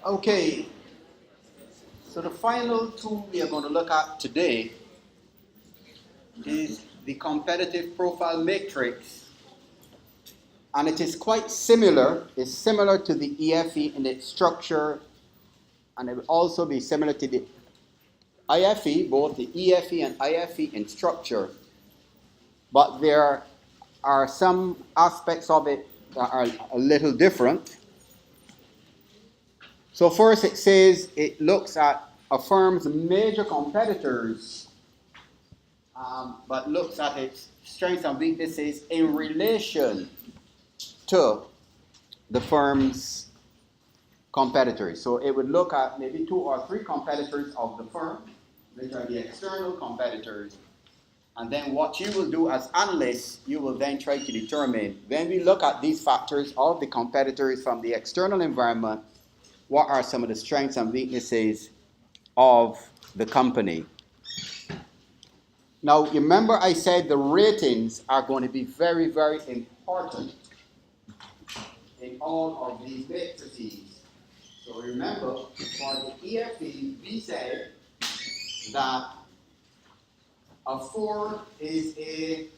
Okay, so the final tool we are going to look at today is the competitive profile matrix, and it is quite similar. It's similar to the EFE in its structure, and it will also be similar to the IFE, both the EFE and IFE in structure, but there are some aspects of it that are a little different. So first it says it looks at a firm's major competitors, but looks at its strengths and weaknesses in relation to the firm's competitors. So it would look at maybe 2 or 3 competitors of the firm, which are the external competitors. And then what you will do as analysts, you will then try to determine, when we look at these factors of the competitors from the external environment, what are some of the strengths and weaknesses of the company. Now, remember I said the ratings are going to be very, very important in all of these matrices. So remember, for the EFE, we said that a 4 is a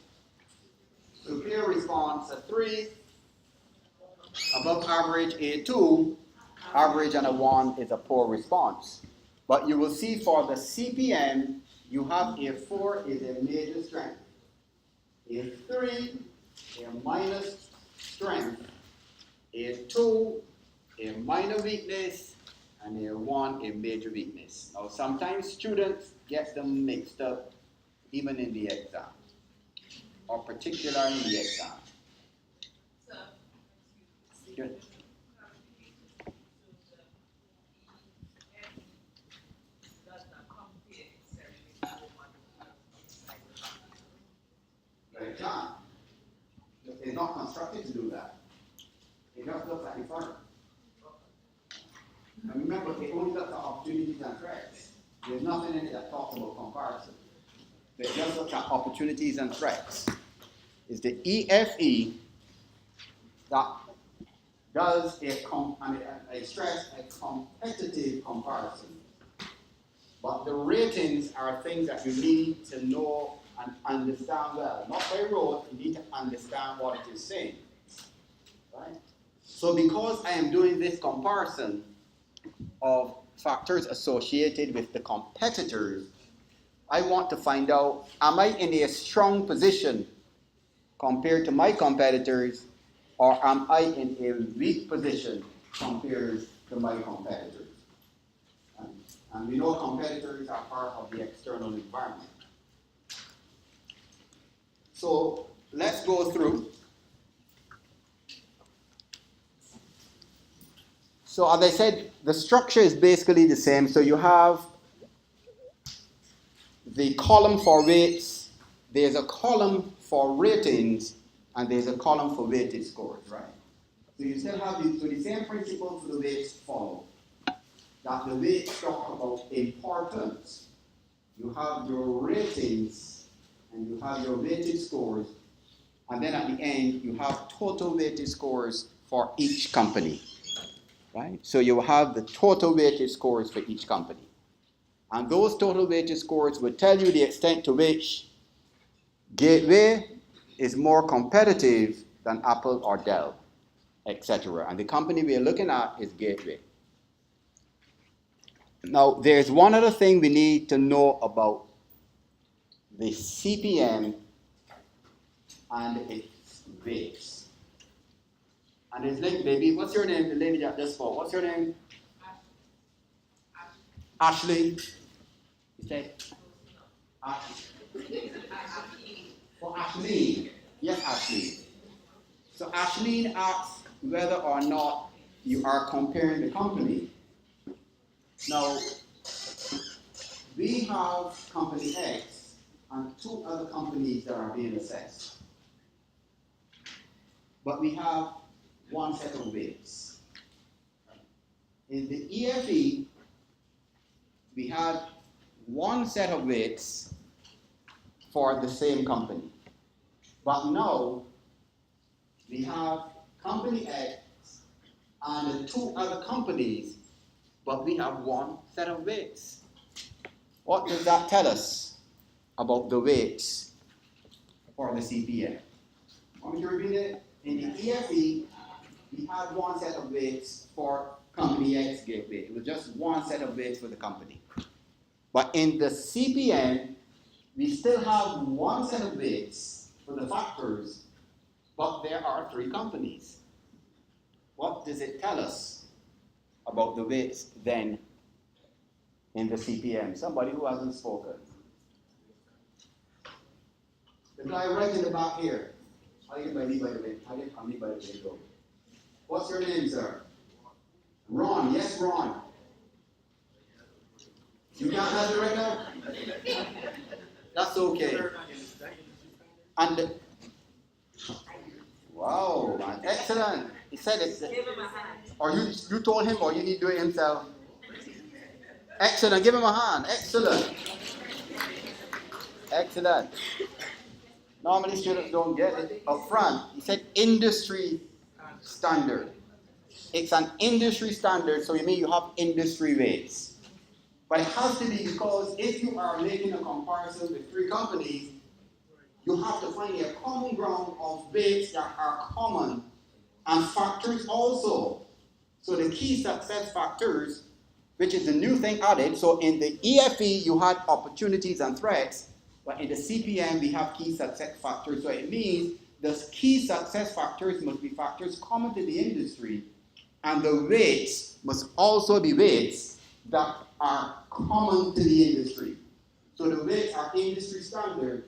superior response, a 3 above average, a 2 average, and a 1 is a poor response. But you will see for the CPM, you have a 4 is a major strength, a 3 a minus strength, a 2 a minor weakness, and a 1 a major weakness. Now sometimes students get them mixed up even in the exam, or particularly in the exam. Good. Right, John. It's not constructed to do that. It just looks like a firm. And remember, it only looks at opportunities and threats. There's nothing in it that talks about comparison. It just looks at opportunities and threats. It's the EFE that does I stress a competitive comparison. But the ratings are things that you need to know and understand well. Not by rote, you need to understand what it is saying. Right? So because I am doing this comparison of factors associated with the competitors, I want to find out, am I in a strong position compared to my competitors, or am I in a weak position compared to my competitors? And we know competitors are part of the external environment. So let's go through. So as I said, the structure is basically the same. So you have the column for weights, there's a column for ratings, and there's a column for weighted scores, right? So you still have the same principles for the weights follow. That the weights talk about importance. You have your ratings, and you have your weighted scores, and then at the end, you have total weighted scores for each company, right? So you have the total weighted scores for each company. And those total weighted scores will tell you the extent to which Gateway is more competitive than Apple or Dell, etc. And the company we are looking at is Gateway. Now, there's one other thing we need to know about the CPM and its weights. And it's like, baby, what's your name? The lady that just spoke. What's your name? Ashley. You say? Ashley. For Ashley. Yes, Ashley. So Ashley asks whether or not you are comparing the company. Now, we have company X and 2 other companies that are being assessed. But we have one set of weights. In the EFE, we had one set of weights for the same company. But now, we have company X and the 2 other companies but we have one set of weights. What does that tell us about the weights for the CPM? Want me to repeat it? In the EFE, we had one set of weights for company X gateway. It was just one set of weights for the company. But in the CPM, we still have one set of weights for the factors, but there are 3 companies. What does it tell us about the weights then in the CPM? Somebody who hasn't spoken. The guy right in the back here. I'll get my lead by the way. I'll get me by the way. Go. What's your name, sir? Ron. Yes, Ron. You can't have it right now? That's okay. And wow, man. Excellent. He said it. Or you told him, or you need to do it himself? Excellent. Give him a hand. Excellent. Excellent. Normally students don't get it up front. He said industry standard. It's an industry standard, so you mean you have industry rates. But it has to be because if you are making a comparison with 3 companies, you have to find a common ground of weights that are common and factors also. So the key success factors, which is the new thing added, so in the EFE you had opportunities and threats, but in the CPM we have key success factors. So it means the key success factors must be factors common to the industry, and the weights must also be weights that are common to the industry. So the weights are industry standard,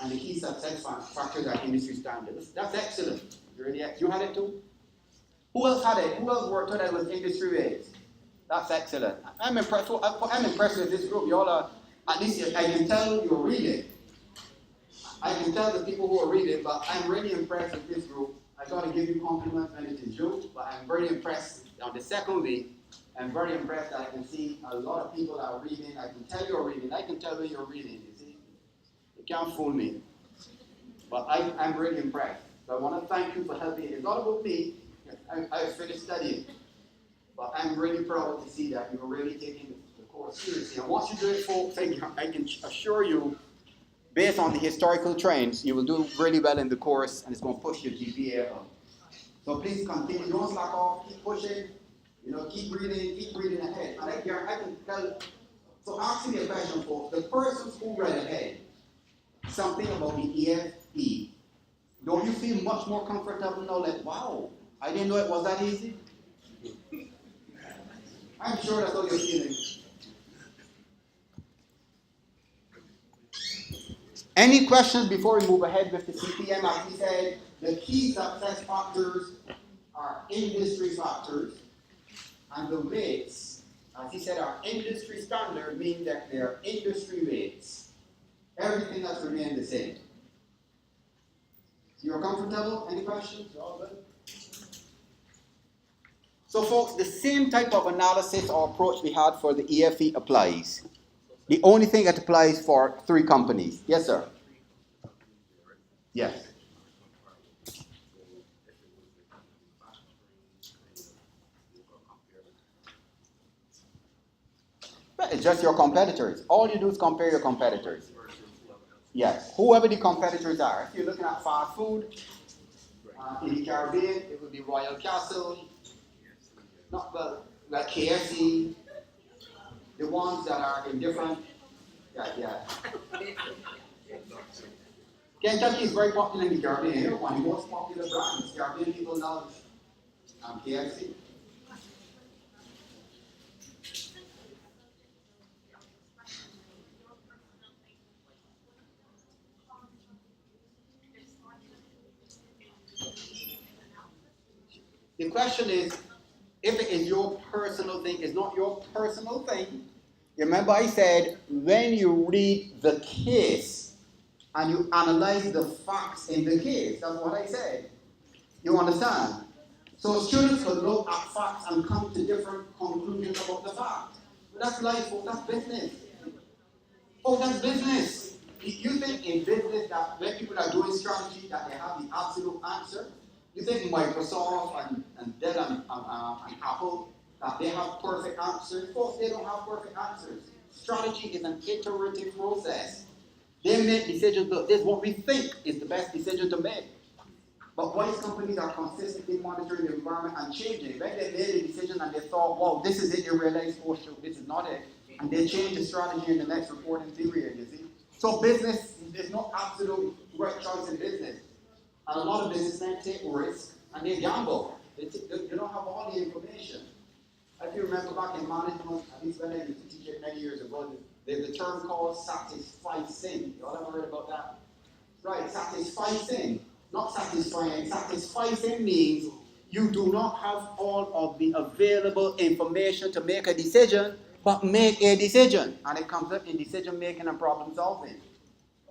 and the key success factors are industry standard. That's excellent. You had it too? Who else had it? Who else worked on it with industry weights? That's excellent. I'm impressed. I'm impressed with this group. You all are, at least I can tell you're reading. I can tell the people who are reading, but I'm really impressed with this group. I got to give you compliments when it is due, but I'm very impressed on the second week. I'm very impressed that I can see a lot of people are reading. I can tell you're reading. I can tell when you're reading. You see, you can't fool me. But I'm really impressed. So I want to thank you for helping. It's not about me. I finished studying. But I'm really proud to see that you're really taking the course seriously. And once you do it, folks, I can assure you, based on the historical trends, you will do really well in the course, and it's going to push your GPA up. So please continue. Don't slack off. Keep pushing. Keep reading ahead. And I can tell. So ask me a question, folks. The persons who read ahead something about the EFE, don't you feel much more comfortable now? Like, wow, I didn't know it was that easy. I'm sure that's how you're feeling. Any questions before we move ahead with the CPM? As we said, the key success factors are industry factors, and the weights, as he said, are industry standard, means that they are industry weights. Everything else remains the same. You're comfortable? Any questions? All good? So folks, the same type of analysis or approach we had for the EFE applies. The only thing that applies for 3 companies. Yes, sir? Yes. Well, it's just your competitors. All you do is compare your competitors. Yes, whoever the competitors are. If you're looking at fast food, in the Caribbean, it would be Royal Castle, like KFC, the ones that are in different, Kentucky is very popular in the Caribbean. One of the most popular brands. Caribbean people love KFC. The question is, if it is your personal thing, it's not your personal thing. Remember I said, when you read the case and you analyze the facts in the case, that's what I said. You understand? So students will look at facts and come to different conclusions about the fact. But that's life, that's business. That's business. You think in business that when people are doing strategy that they have the absolute answer? You think Microsoft and Dell and Apple, that they have perfect answers. Folks, they don't have perfect answers. Strategy is an iterative process. They make decisions, but this is what we think is the best decision to make. But once companies are consistently monitoring the environment and changing, when they made a decision and they thought, wow, this is it, they realized, oh, shoot, this is not it. And they change the strategy in the next reporting period, you see. So business, there's no absolute right choice in business. And a lot of businessmen take risk and they gamble. They don't have all the information. If you remember back in management, at least when I used to teach it many years ago, there's a term called satisficing. You all ever heard about that? Right, satisficing. Not satisfying. Satisficing means you do not have all of the available information to make a decision, but make a decision. And it comes up in decision making and problem solving.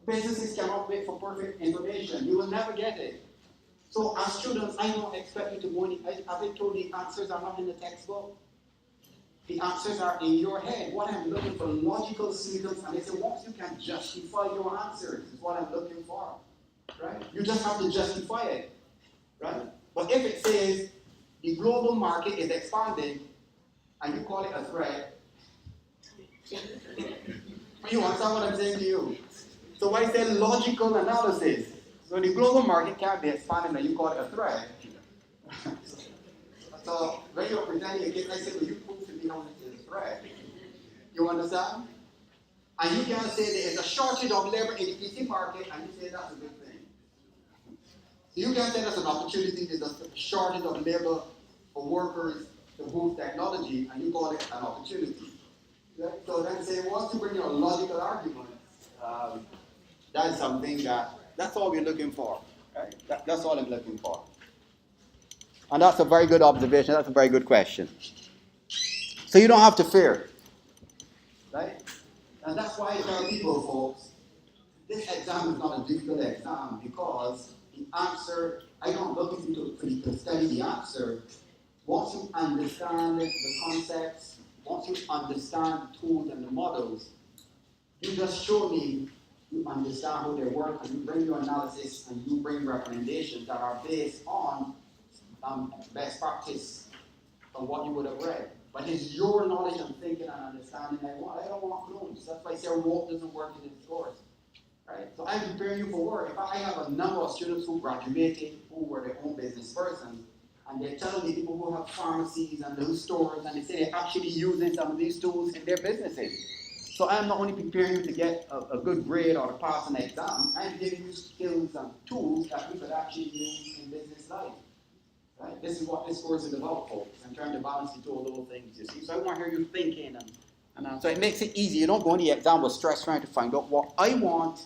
Businesses cannot wait for perfect information. You will never get it. So as students, I don't expect you to go in. As I told you, the answers are not in the textbook. The answers are in your head. What I'm looking for, logical sequence. And they say, once you can justify your answers, is what I'm looking for. Right? You just have to justify it. Right? But if it says the global market is expanding, and you call it a threat, you understand what I'm saying to you? So I say logical analysis. So the global market can't be expanding and you call it a threat. So when you're presenting a case, I say, well, you prove to me how it is a threat. You understand? And you can't say there is a shortage of labor in the PC market and you say that's a good thing. So you can't say that's an opportunity, there's a shortage of labor for workers to boost technology and you call it an opportunity. Right? So then say, once you bring your logical argument, that's something that's all we're looking for. Right? That's all I'm looking for. And that's a very good observation. That's a very good question. So you don't have to fear. Right? And that's why I tell people, folks, this exam is not a difficult exam because the answer, I don't look at you to study the answer. Once you understand the concepts, once you understand the tools and the models, you just show me you understand how they work, and you bring your analysis and you bring recommendations that are based on best practice of what you would have read. But it's your knowledge and thinking and understanding I want. I don't want clones. That's why I say work doesn't work in this course. Right? So I'm preparing you for work. If I have a number of students who graduated, who were their own business persons, and they're telling me people who have pharmacies and those stores, and they say they're actually using some of these tools in their businesses. So I'm not only preparing you to get a good grade or to pass an exam, I'm giving you skills and tools that you could actually use in business life. Right? This is what this course is about, folks. I'm trying to balance the two little things, you see. So I want to hear you thinking, and so it makes it easy. You don't go in the exam with stress trying to find out what I want.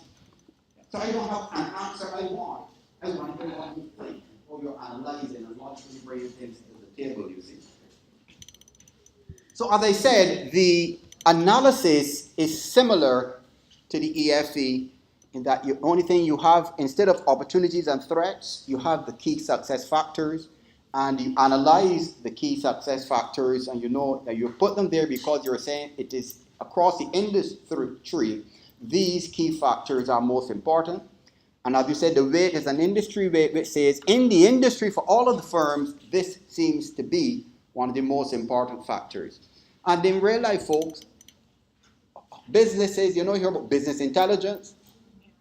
So I don't have an answer I want. I want to hear what you think, or you're analyzing and logically bringing things to the table, you see. So as I said, the analysis is similar to the EFE in that the only thing you have, instead of opportunities and threats, you have the key success factors, and you analyze the key success factors, and you know that you put them there because you're saying it is across the industry, these key factors are most important. And as you said, the weight is an industry weight which says, in the industry for all of the firms, this seems to be one of the most important factors. And in real life, folks, businesses, you hear about business intelligence.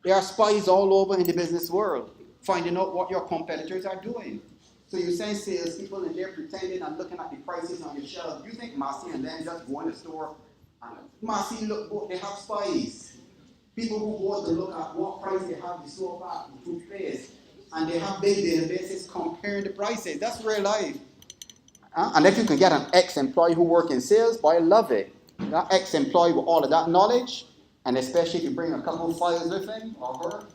There are spies all over in the business world, finding out what your competitors are doing. So you send salespeople and they're pretending and looking at the prices on your shelf. You think Massey and then just go in the store and Massey, look, they have spies. People who go to look at what price they have the soap at, the toothpaste, and they have big databases comparing the prices. That's real life. And if you can get an ex-employee who works in sales, boy, I love it. That ex-employee with all of that knowledge, and especially if you bring a couple of files with him or her.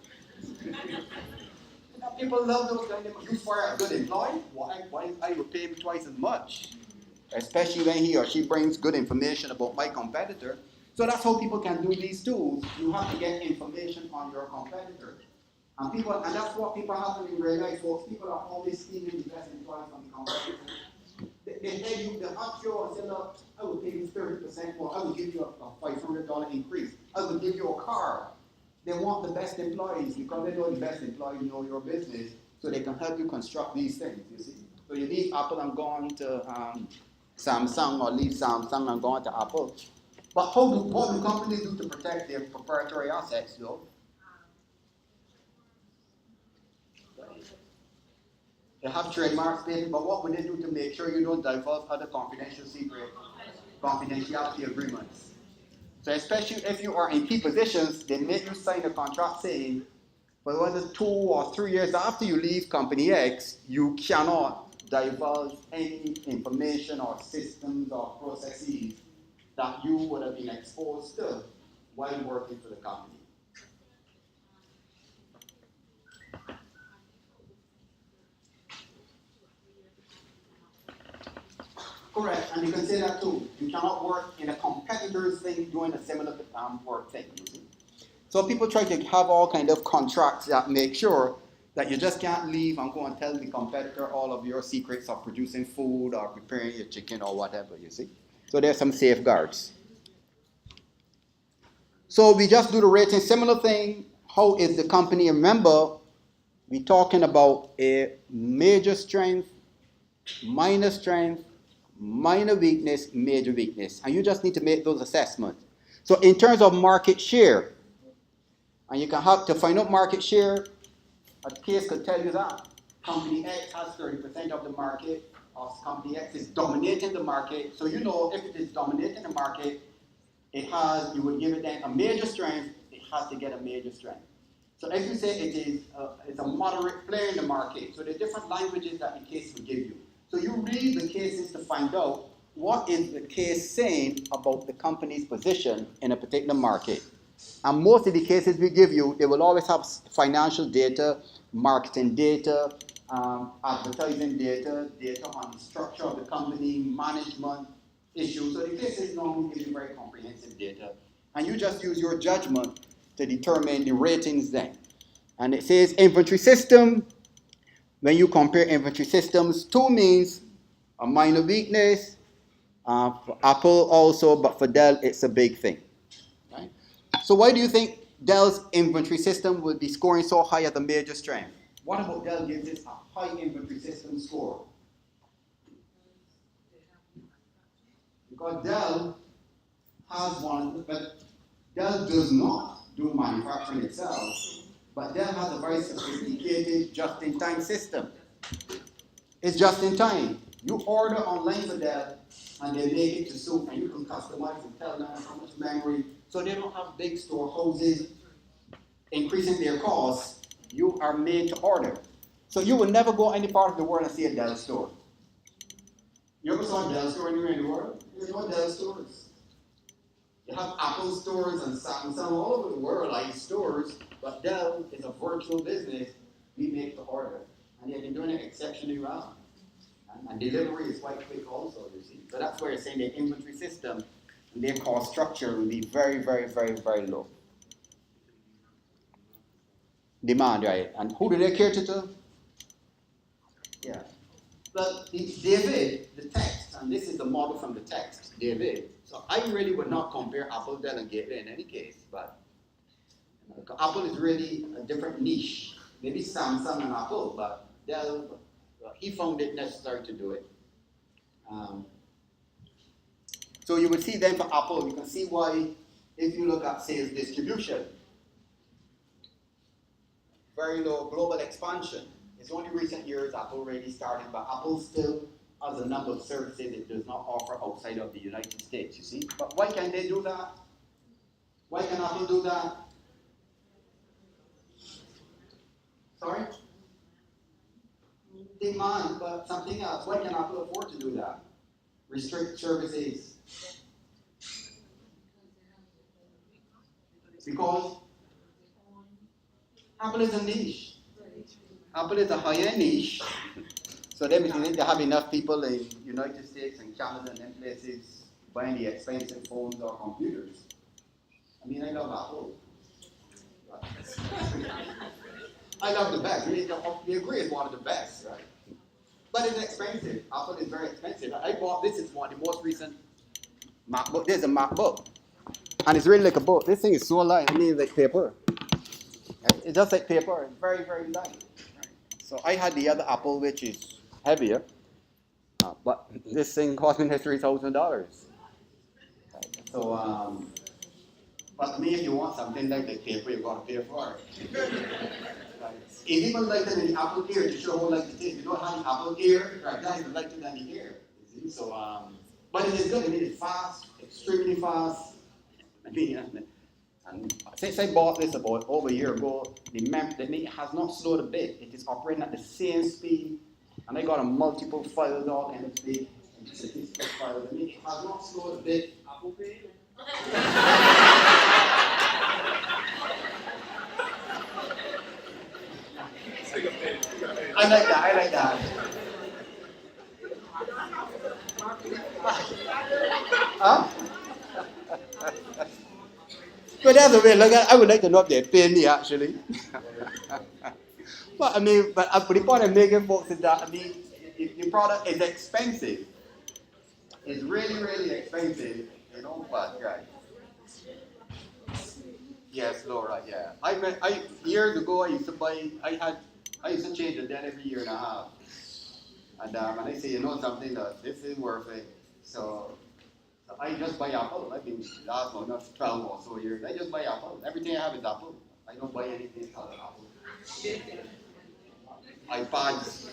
People love those kind of, you fire a good employee, why I will pay him twice as much. Especially when he or she brings good information about my competitor. So that's how people can do these tools. You have to get information on your competitor. And that's what people have in real life, folks. People are always stealing the best employees from the competitor. They tell you, they'll ask you and say, look, I will pay you 30% more. I will give you a $500 increase. I will give you a car. They want the best employees because they know the best employees know your business, so they can help you construct these things, you see. So you leave Apple and go on to Samsung or leave Samsung and go on to Apple. But what do companies do to protect their proprietary assets, though? They have trademarks, but what would they do to make sure you don't divulge other confidential secret, confidentiality agreements? So especially if you are in key positions, they make you sign a contract saying, for whether 2 or 3 years after you leave company X, you cannot divulge any information or systems or processes that you would have been exposed to while working for the company. Correct, and you can say that too. You cannot work in a competitor's thing doing a similar work thing. You see? So people try to have all kind of contracts that make sure that you just can't leave and go and tell the competitor all of your secrets of producing food or preparing your chicken or whatever, you see. So there's some safeguards. So we just do the rating, similar thing. How is the company? Remember, we're talking about a major strength, minor strength, minor weakness, major weakness. And you just need to make those assessments. So in terms of market share, and you can have to find out market share, a case could tell you that company X has 30% of the market, or company X is dominating the market. So you know if it is dominating the market, you would give it then a major strength, it has to get a major strength. So if you say it's a moderate player in the market, so there are different languages that the case will give you. So you read the cases to find out what is the case saying about the company's position in a particular market. And most of the cases we give you, they will always have financial data, marketing data, advertising data, data on the structure of the company, management issues. So the cases normally give you very comprehensive data. And you just use your judgment to determine the ratings then. And it says inventory system. When you compare inventory systems, 2 means a minor weakness. For Apple also, but for Dell, it's a big thing. Right? So why do you think Dell's inventory system would be scoring so high at a major strength? What about Dell gives it a high inventory system score? Because Dell has one, but Dell does not do manufacturing itself, but Dell has a very sophisticated just-in-time system. It's just-in-time. You order online for Dell, and they make it to suit, and you can customize and tell them how much memory. So they don't have big storehouses increasing their costs. You are made to order. So you will never go any part of the world and see a Dell store. You ever saw a Dell store anywhere in the world? There's no Dell stores. You have Apple stores and Samsung all over the world, like stores, but Dell is a virtual business. We make to order. And they've been doing it exceptionally well. And delivery is quite quick also, you see. So that's where you're saying the inventory system and their cost structure will be very, very, very, very low. Demand, right? And who do they cater to? Yeah. But David, the text, and this is the model from the text, David. So I really would not compare Apple, Dell, and Gateway in any case, but Apple is really a different niche. Maybe Samsung and Apple, but Dell, he found it necessary to do it. So you would see then for Apple, you can see why if you look at sales distribution, very low global expansion. It's only recent years Apple really started, but Apple still has a number of services it does not offer outside of the United States, you see. But why can they do that? Why can Apple do that? Sorry? Demand, but something else. Why can Apple afford to do that? Restrict services. Because Apple is a niche. Apple is a high-end niche. So they need to have enough people in the United States and Canada and them places buying the expensive phones or computers. I mean, I love Apple. I love the best. We agree it's one of the best, right? But it's expensive. Apple is very expensive. I bought, this is one of the most recent MacBook. There's a MacBook. And it's really like a book. This thing is so light. I mean, it's like paper. It's just like paper. It's very, very light. Right? So I had the other Apple, which is heavier. But this thing cost me $3,000. So, but to me, if you want something like the paper, you got to pay for it. Right. If people like it in the apple ear to show how like it is, you don't have the apple ear, right? Guys would like it in the ear. You see? So, but it is good. I mean, it's fast, extremely fast. I mean, and since I bought this about over a year ago, it has not slowed a bit. It is operating at the same speed, and I got a multiple files all in the big statistical files. I mean, it has not slowed a bit. Apple Pay. I like that. Huh? But that's the way, I would like to know if they pay me actually. But I mean, but the point I'm making, folks, is that I mean, if the product is expensive, it's really, really expensive, you know, but right. Yes, Laura, yeah. Years ago I used to change the debt every year and a half. And I say, you know something, this is worth it. So I just buy Apple. I've been last one, not 12 or so years. I just buy Apple. Everything I have is Apple. I don't buy anything other than Apple. iPads,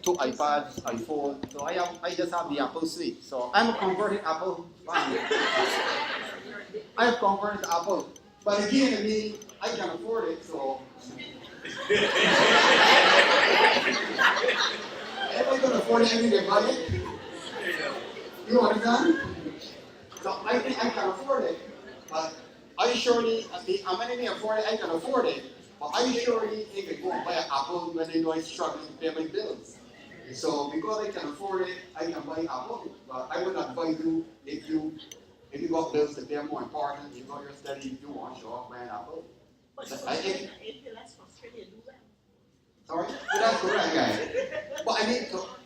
two iPads, iPhone. So I just have the Apple suite. So I'm a converted Apple fan. I have converted to Apple. But again, I mean, I can afford it, so. Everybody can afford anything they buy it. You understand? So I think I can afford it. But I surely, I mean, how many can afford it? I can afford it. But I surely think I go and buy an Apple when I know I'm struggling to pay my bills. So because I can afford it, I can buy Apple. But I would advise you if you got bills that they're more important, you got your studies, you want to show off by an Apple. But if you less from Australia, do well. Sorry? Well, that's correct, guys. But I mean,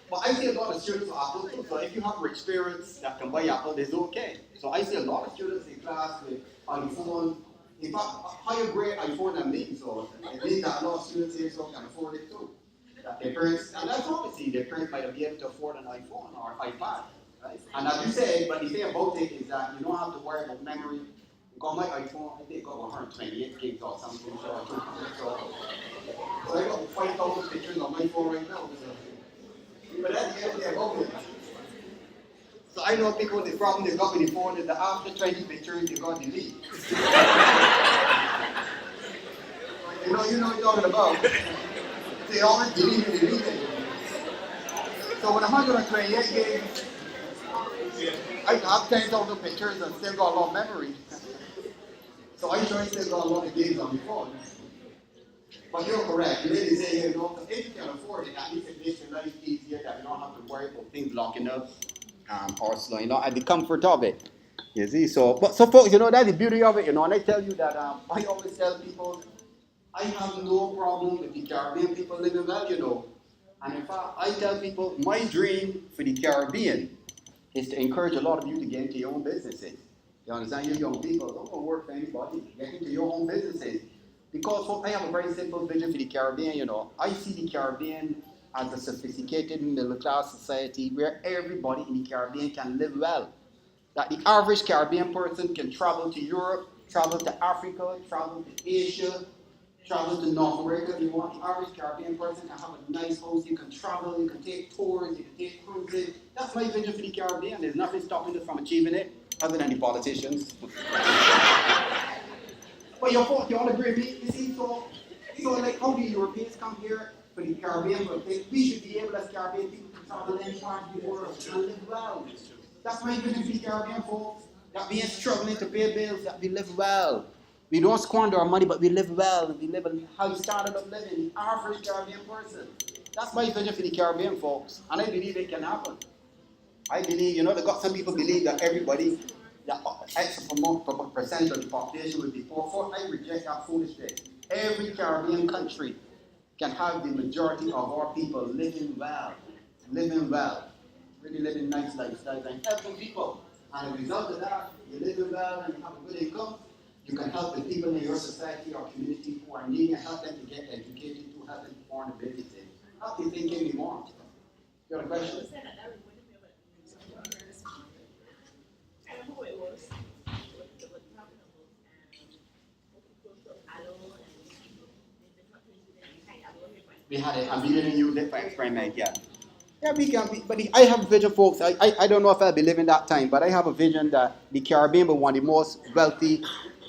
but I see a lot of students for Apple too. So if you have rich parents that can buy Apple, it's okay. So I see a lot of students in class with iPhone. In fact, a higher grade iPhone than me. So it means that a lot of students here so can afford it too. That their parents, and that's obviously their parents might be able to afford an iPhone or iPad. Right? And as you say, but the thing about it is that you don't have to worry about memory. Because my iPhone, I think got 128 gigs or something, so 200. So I got 5,000 pictures on my phone right now. So. But that's the end about it. So I know people, the problem they got with the phone is that after 20 pictures, you got delete. you know what you're talking about. They always delete it. So with 128 gigs, I have 10,000 pictures and still got a lot of memory. So I sure still got a lot of games on the phone. But you're correct. You really say, you know, if you can afford it, at least it makes your life easier that you don't have to worry about things locking up or slowing, you know, and the comfort of it. You see, so folks, you know, that's the beauty of it, you know, and I tell you that I always tell people, I have no problem with the Caribbean people living well, you know. And in fact, I tell people, my dream for the Caribbean is to encourage a lot of you to get into your own businesses. You understand? You young people, don't go work for anybody. Get into your own businesses. Because I have a very simple vision for the Caribbean, you know. I see the Caribbean as a sophisticated middle-class society where everybody in the Caribbean can live well. That the average Caribbean person can travel to Europe, travel to Africa, travel to Asia, travel to North America if you want. The average Caribbean person can have a nice house. You can travel, you can take tours, you can take cruises. That's my vision for the Caribbean. There's nothing stopping us from achieving it, other than the politicians. But you all agree with me? You see, so like how the Europeans come here for the Caribbean, but we should be able as Caribbean people to travel any part of the world and live well. That's my vision for the Caribbean, folks. That we ain't struggling to pay bills, that we live well. We don't squander our money, but we live well. We live how we started up living, the average Caribbean person. That's my vision for the Caribbean, folks. And I believe it can happen. I believe, you know, some people believe that everybody, that X percent of the population will be poor. I reject that foolishness. Every Caribbean country can have the majority of our people living well, really living nice lifestyles and helping people. And as a result of that, you're living well and you have a good income. You can help the people in your society or community who are needing and help them to get educated, to help them to form a business. Help the thinking we want. You have a question? You said that reminded me of I don't know who it was. What they were talking about. Close to Aloe and different things within kind of We had a million use it for experiment, yeah. Yeah, we can be, but I have a vision, folks. I don't know if I'll be living that time, but I have a vision that the Caribbean will be one of the most wealthy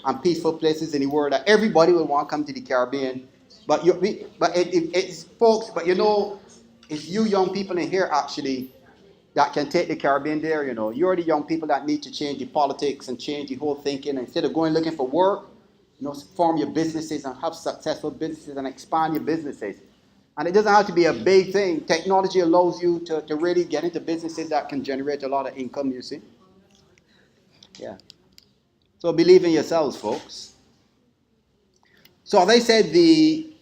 and peaceful places in the world. That everybody will want to come to the Caribbean. But it's folks. But you know, it's you young people in here actually that can take the Caribbean there. You know, you're the young people that need to change the politics and change the whole thinking. Instead of going looking for work, you know, form your businesses and have successful businesses and expand your businesses. And it doesn't have to be a big thing. Technology allows you to really get into businesses that can generate a lot of income, you see. Yeah. So believe in yourselves, folks. So as I said, the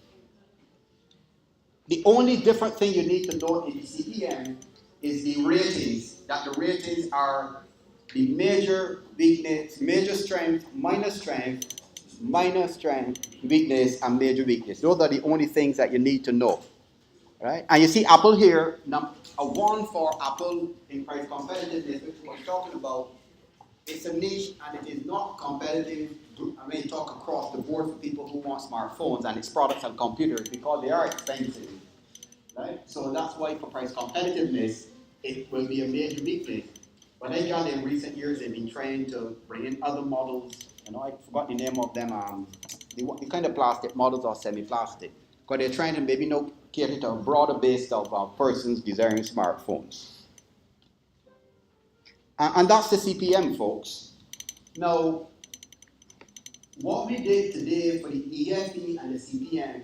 only different thing you need to know in the CPM is the ratings. That the ratings are the major weakness, major strength, minor strength, weakness, and major weakness. Those are the only things that you need to know. Right? And you see Apple here, a 1 for Apple in price competitiveness, which we're talking about. It's a niche and it is not competitive. I mean, talk across the board for people who want smartphones and its products and computers because they are expensive. Right? So that's why for price competitiveness, it will be a major weakness. But I got in recent years, they've been trying to bring in other models. You know, I forgot the name of them. The kind of plastic models are semi-plastic. Because they're trying to maybe cater to a broader base of persons desiring smartphones. And that's the CPM, folks. Now, what we did today for the EFE and the CPM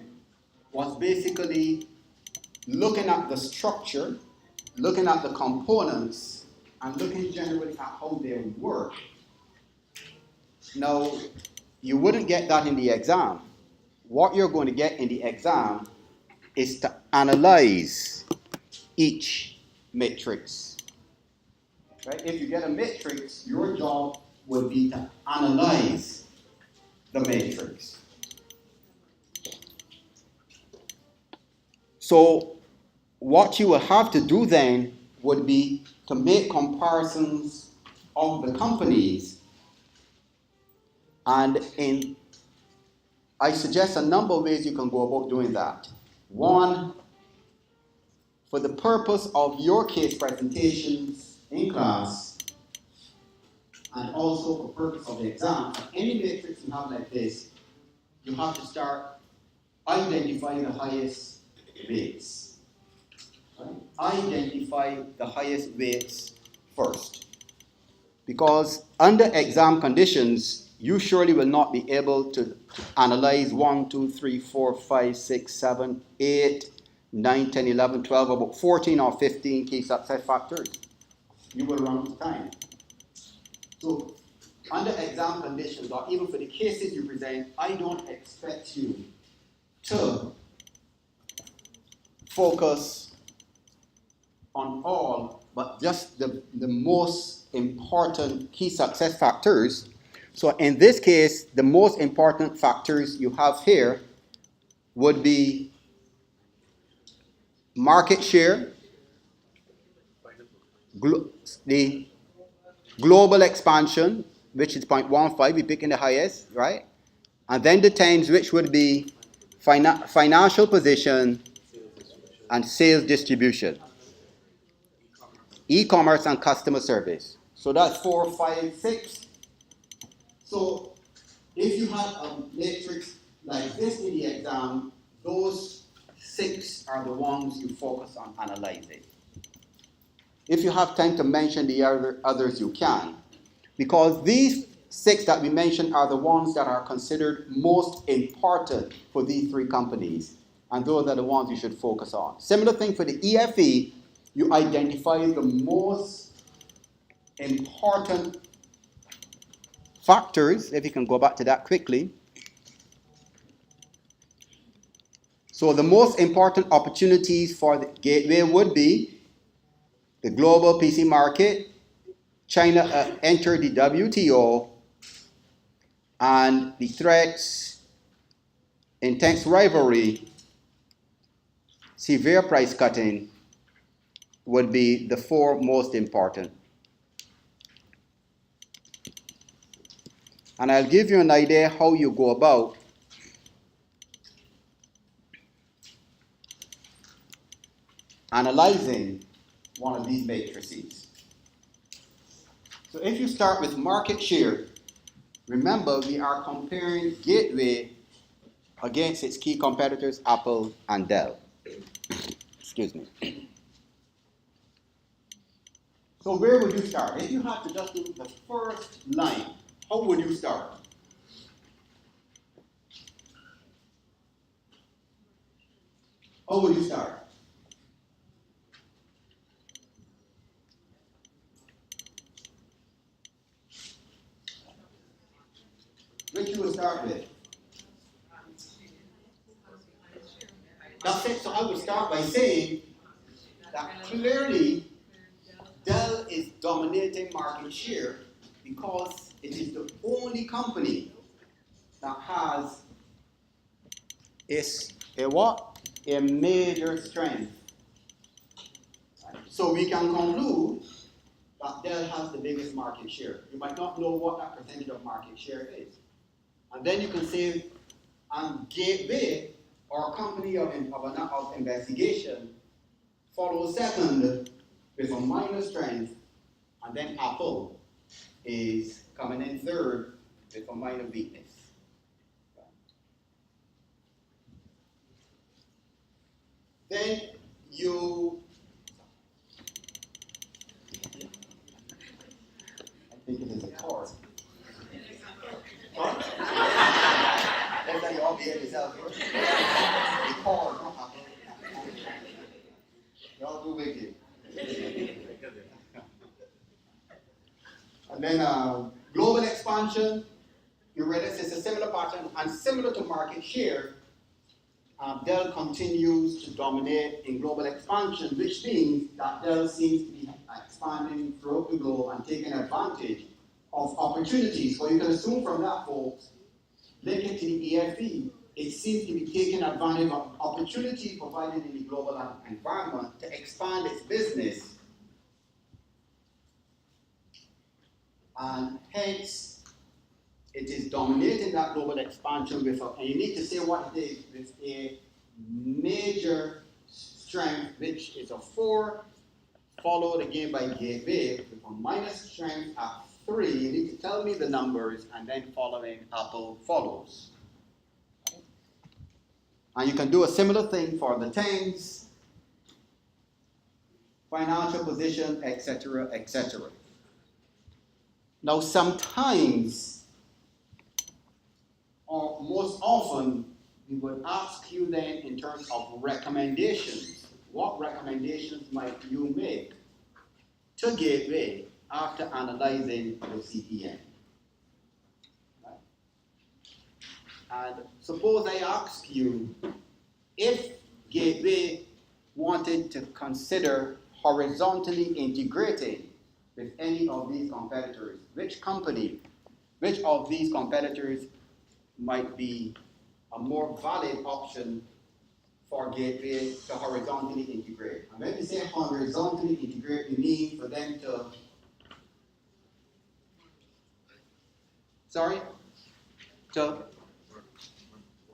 was basically looking at the structure, looking at the components, and looking generally at how they work. Now, you wouldn't get that in the exam. What you're going to get in the exam is to analyze each matrix. Right? If you get a matrix, your job would be to analyze the matrix. So what you will have to do then would be to make comparisons of the companies, and I suggest a number of ways you can go about doing that. One, for the purpose of your case presentations in class, and also for purpose of the exam, for any matrix you have like this, you have to start identifying the highest weights. Right? Identify the highest weights first. Because under exam conditions, you surely will not be able to analyze 1, 2, 3, 4, 5, 6, 7, 8, 9, 10, 11, 12, about 14 or 15 key success factors. You will run out of time. So, under exam conditions, or even for the cases you present, I don't expect you to focus on all, but just the most important key success factors. So in this case, the most important factors you have here would be market share, the global expansion, which is 0.15, we pick in the highest, right? And then the times, which would be financial position and sales distribution. E-commerce and customer service. So that's 4, 5, 6. So if you have a matrix like this in the exam, those 6 are the ones you focus on analyzing. If you have time to mention the others, you can. Because these 6 that we mentioned are the ones that are considered most important for these 3 companies. And those are the ones you should focus on. Similar thing for the EFE, you identify the most important factors, if you can go back to that quickly. So the most important opportunities for the gateway would be the global PC market, China entered the WTO, and the threats, intense rivalry, severe price cutting, would be the four most important. And I'll give you an idea how you go about analyzing one of these matrices. So if you start with market share, remember we are comparing Gateway against its key competitors, Apple and Dell. Excuse me. So where would you start? If you had to just do the first line, how would you start? How would you start? Which you would start with? That's it. So I would start by saying that clearly Dell is dominating market share because it is the only company that has a what? A major strength. So we can conclude that Dell has the biggest market share. You might not know what that percentage of market share is. And then you can say, and Gateway, or company of investigation, follows second with a minor strength, and then Apple is coming in third with a minor weakness. Then you, I think it is a chord. What? That's like you all behave yourself first. The chord, not Apple. Y'all do wicked. And then global expansion, you read it, it's a similar pattern, and similar to market share, Dell continues to dominate in global expansion, which means that Dell seems to be expanding throughout the globe and taking advantage of opportunities. So you can assume from that, folks, link it to the EFE, it seems to be taking advantage of opportunities provided in the global environment to expand its business. And hence, it is dominating that global expansion with, and you need to say what it is, with a major strength, which is a 4, followed again by Gateway with a minor strength at 3. You need to tell me the numbers, and then following Apple follows. And you can do a similar thing for the tens, financial position, etc., etc. Now, sometimes, or most often, we would ask you then in terms of recommendations. What recommendations might you make to Gateway after analyzing the CPM? Right? And suppose I ask you, if Gateway wanted to consider horizontally integrating with any of these competitors, which of these competitors might be a more valid option for Gateway to horizontally integrate? And when we say horizontally integrate, we mean for them to,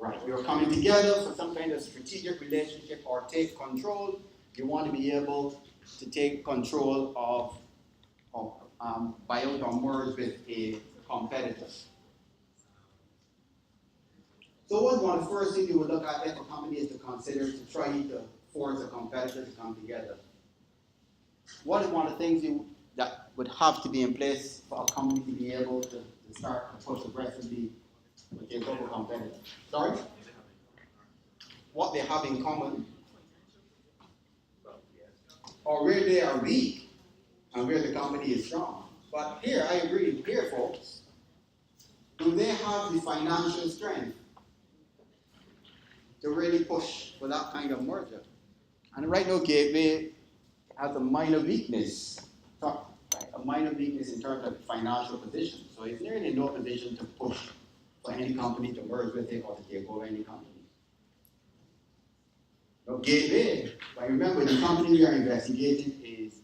right, you're coming together for some kind of strategic relationship or take control. You want to be able to take control of buyout or merge with a competitor. So what's one of the first things you would look at if a company is to consider to try to force a competitor to come together? What is one of the things that would have to be in place for a company to be able to start to push aggressively with their global competitor? Sorry? What they have in common, or where they are weak and where the company is strong. But here, I agree, here folks, do they have the financial strength to really push for that kind of merger? And right now, Gateway has a minor weakness, a minor weakness in terms of financial position. So it's nearly in no position to push for any company to merge with it or to take over any company. No, gateway. But remember, the company we are investigating is,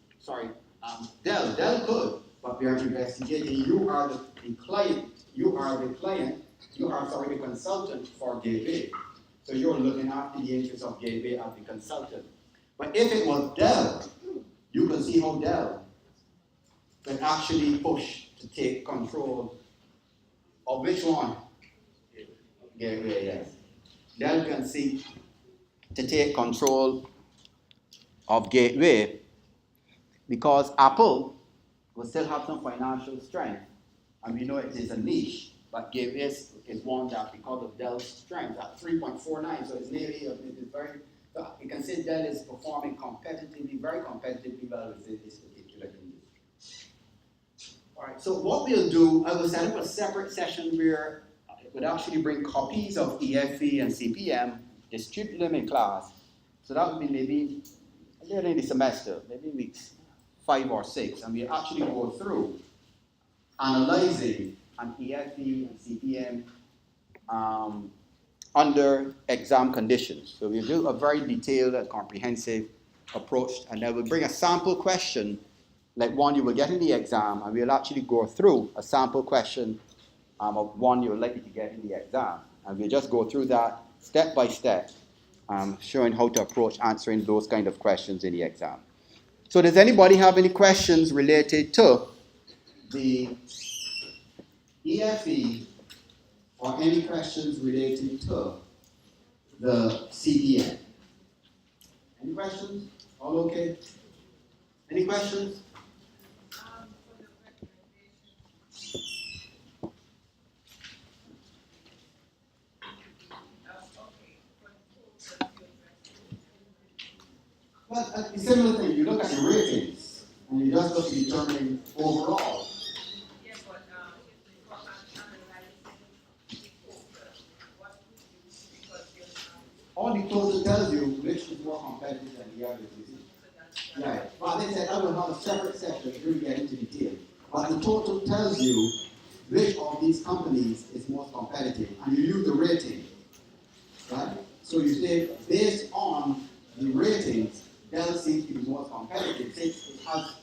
Dell. Dell could, but we are investigating. You are the client. You are the consultant for gateway. So you're looking after the interests of gateway as the consultant. But if it was Dell, you can see how Dell can actually push to take control of which one? Gateway, yes. Dell can seek to take control of gateway because Apple will still have some financial strength. And we know it is a niche, but gateway is one that, because of Dell's strength, at 3.49, so it's nearly, it's very, you can say Dell is performing competitively, very competitively well within this particular industry. All right, so what we'll do, I will set up a separate session where it would actually bring copies of EFE and CPM, distribute them in class. So that would be maybe later in the semester, maybe weeks 5 or 6, and we actually go through analyzing an EFE and CPM under exam conditions. So we'll do a very detailed and comprehensive approach, and then we'll bring a sample question, like one you will get in the exam, and we'll actually go through a sample question of one you're likely to get in the exam. And we'll just go through that step by step, showing how to approach answering those kind of questions in the exam. So does anybody have any questions related to the EFE or any questions related to the CPM? Any questions? All okay? Any questions? Well, a similar thing, you look at the ratings, and you just look to determine overall. Yes, but all the total tells you which is more competitive than the other. Right. But they said I will have a separate session if we get into detail. But the total tells you which of these companies is most competitive, and you use the rating. Right? So you say, based on the ratings, Dell seems to be most competitive since it has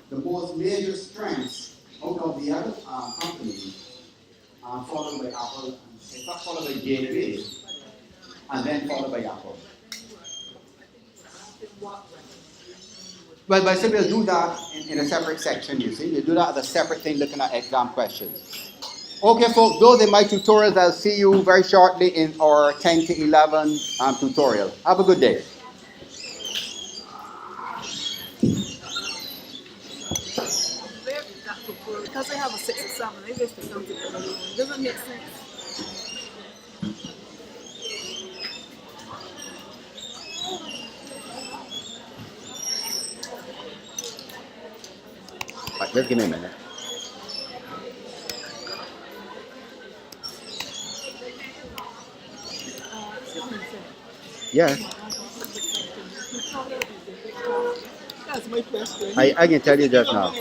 the most major strengths out of the other companies, followed by Apple, followed by Gateway, and then followed by Apple. Well, but I said we'll do that in a separate section, you see. We'll do that as a separate thing looking at exam questions. Okay, folks, those are my tutorials. I'll see you very shortly in our 10 to 11 tutorial. Have a good day. Because they have a 6 or 7, they just come to everyone. Doesn't make sense. Right, just give me a minute. Yeah. That's my question. I can tell you just now.